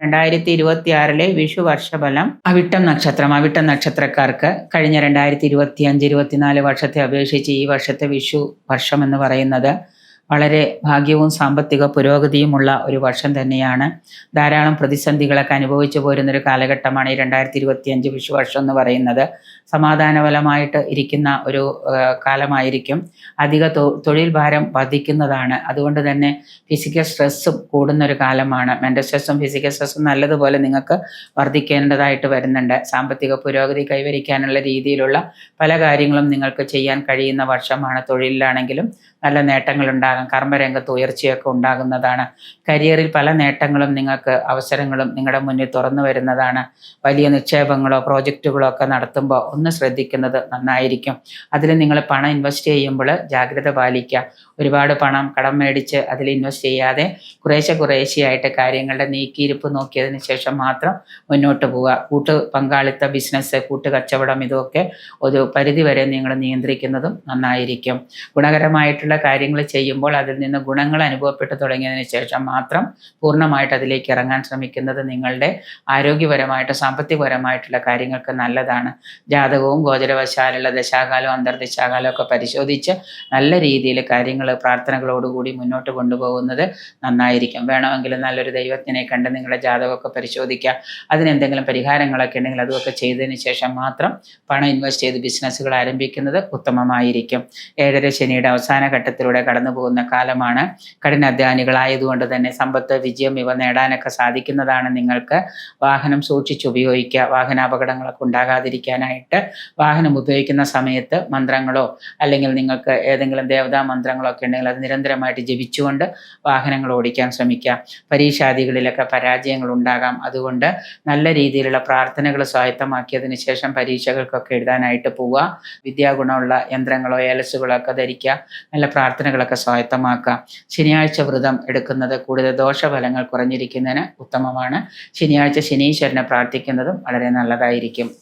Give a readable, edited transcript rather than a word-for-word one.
2026 വിഷു വർഷഫലം. അവിട്ടം നക്ഷത്രക്കാർക്ക് കഴിഞ്ഞ 2025-24 വർഷത്തെ അപേക്ഷിച്ച് ഈ വർഷത്തെ വിഷു വർഷം എന്ന് പറയുന്നത് വളരെ ഭാഗ്യവും സാമ്പത്തിക പുരോഗതിയുമുള്ള ഒരു വർഷം തന്നെയാണ്. ധാരാളം പ്രതിസന്ധികളൊക്കെ അനുഭവിച്ചു പോരുന്നൊരു കാലഘട്ടമാണ് ഈ 2025 വിഷു വർഷം എന്ന് പറയുന്നത്. സമാധാനപരമായിട്ട് ഇരിക്കുന്ന ഒരു കാലമായിരിക്കും. അധിക തൊഴിൽ ഭാരം വർദ്ധിക്കുന്നതാണ്. അതുകൊണ്ട് തന്നെ ഫിസിക്കൽ സ്ട്രെസ്സും കൂടുന്നൊരു കാലമാണ്. മെൻ്റൽ സ്ട്രെസ്സും ഫിസിക്കൽ സ്ട്രെസ്സും നല്ലതുപോലെ നിങ്ങൾക്ക് വർദ്ധിക്കേണ്ടതായിട്ട് വരുന്നുണ്ട്. സാമ്പത്തിക പുരോഗതി കൈവരിക്കാനുള്ള രീതിയിലുള്ള പല കാര്യങ്ങളും നിങ്ങൾക്ക് ചെയ്യാൻ കഴിയുന്ന വർഷമാണ്. തൊഴിലിലാണെങ്കിലും നല്ല നേട്ടങ്ങൾ ഉണ്ടാകും. കർമ്മരംഗത്ത് ഉയർച്ചയൊക്കെ ഉണ്ടാകുന്നതാണ്. കരിയറിൽ പല നേട്ടങ്ങളും നിങ്ങൾക്ക് അവസരങ്ങളും നിങ്ങളുടെ മുന്നിൽ തുറന്നു വരുന്നതാണ്. വലിയ നിക്ഷേപങ്ങളോ പ്രോജക്റ്റുകളോ ഒക്കെ നടത്തുമ്പോൾ ഒന്ന് ശ്രദ്ധിക്കുന്നത് നന്നായിരിക്കും. അതിൽ നിങ്ങൾ പണം ഇൻവെസ്റ്റ് ചെയ്യുമ്പോൾ ജാഗ്രത പാലിക്കുക. ഒരുപാട് പണം കടം മേടിച്ച് അതിൽ ഇൻവെസ്റ്റ് ചെയ്യാതെ കുറേശ്ശെയായിട്ട് കാര്യങ്ങളുടെ നീക്കിയിരിപ്പ് നോക്കിയതിന് ശേഷം മാത്രം മുന്നോട്ട് പോവുക. കൂട്ട് പങ്കാളിത്ത ബിസിനസ്, കൂട്ടുകച്ചവടം ഇതൊക്കെ ഒരു പരിധിവരെ നിങ്ങൾ നിയന്ത്രിക്കുന്നതും നന്നായിരിക്കും. ഗുണകരമായിട്ടുള്ള കാര്യങ്ങൾ ചെയ്യുമ്പോൾ അതിൽ നിന്ന് ഗുണങ്ങൾ അനുഭവപ്പെട്ടു തുടങ്ങിയതിന് ശേഷം മാത്രം പൂർണ്ണമായിട്ട് അതിലേക്ക് ഇറങ്ങാൻ ശ്രമിക്കുന്നത് നിങ്ങളുടെ ആരോഗ്യപരമായിട്ട് സാമ്പത്തികപരമായിട്ടുള്ള കാര്യങ്ങൾക്ക് നല്ലതാണ്. ജാതകവും ഗോചരവശാലുള്ള ദശാകാലവും അന്തർദശാകാലവും ഒക്കെ പരിശോധിച്ച് നല്ല രീതിയിൽ കാര്യങ്ങൾ പ്രാർത്ഥനകളോടുകൂടി മുന്നോട്ട് കൊണ്ടുപോകുന്നത് നന്നായിരിക്കും. വേണമെങ്കിൽ നല്ലൊരു ദൈവത്തിനെ കണ്ട് നിങ്ങളുടെ ജാതകമൊക്കെ പരിശോധിക്കുക. അതിനെന്തെങ്കിലും പരിഹാരങ്ങളൊക്കെ ഉണ്ടെങ്കിൽ അതൊക്കെ ചെയ്തതിന് ശേഷം മാത്രം പണം ഇൻവെസ്റ്റ് ചെയ്ത് ബിസിനസ്സുകൾ ആരംഭിക്കുന്നത് ഉത്തമമായിരിക്കും. 7ാം ശനിയുടെ അവസാന ഘട്ടത്തിലൂടെ കടന്നു പോകുന്ന കാലമാണ്. കഠിനാധ്വാനികളായതുകൊണ്ട് തന്നെ സമ്പത്ത്, വിജയം ഇവ നേടാനൊക്കെ സാധിക്കുന്നതാണ്. നിങ്ങൾക്ക് വാഹനം സൂക്ഷിച്ച് ഉപയോഗിക്കുക. വാഹനാപകടങ്ങളൊക്കെ ഉണ്ടാകാതിരിക്കാനായിട്ട് വാഹനം ഉപയോഗിക്കുന്ന സമയത്ത് മന്ത്രങ്ങളോ അല്ലെങ്കിൽ നിങ്ങൾക്ക് ഏതെങ്കിലും ദേവതാ മന്ത്രങ്ങളോ ഒക്കെ ഉണ്ടെങ്കിൽ അത് നിരന്തരമായിട്ട് ജപിച്ചുകൊണ്ട് വാഹനങ്ങൾ ഓടിക്കാൻ ശ്രമിക്കുക. പരീക്ഷാദികളിലൊക്കെ പരാജയങ്ങൾ ഉണ്ടാകാം. അതുകൊണ്ട് നല്ല രീതിയിലുള്ള പ്രാർത്ഥനകൾ സ്വായത്തമാക്കിയതിന് ശേഷം പരീക്ഷകൾക്കൊക്കെ എഴുതാനായിട്ട് പോവുക. വിദ്യാഗുണമുള്ള യന്ത്രങ്ങളോ ഏലസുകളോ ഒക്കെ ധരിക്കുക. നല്ല പ്രാർത്ഥനകളൊക്കെ സ്വായത്തമാക്കുക. ശനിയാഴ്ച വ്രതം എടുക്കുന്നത് കൂടുതൽ ദോഷഫലങ്ങൾ കുറഞ്ഞിരിക്കുന്നതിന് ഉത്തമമാണ്. ശനിയാഴ്ച ശനീശ്വരനെ പ്രാർത്ഥിക്കുന്നതും വളരെ നല്ലതായിരിക്കും.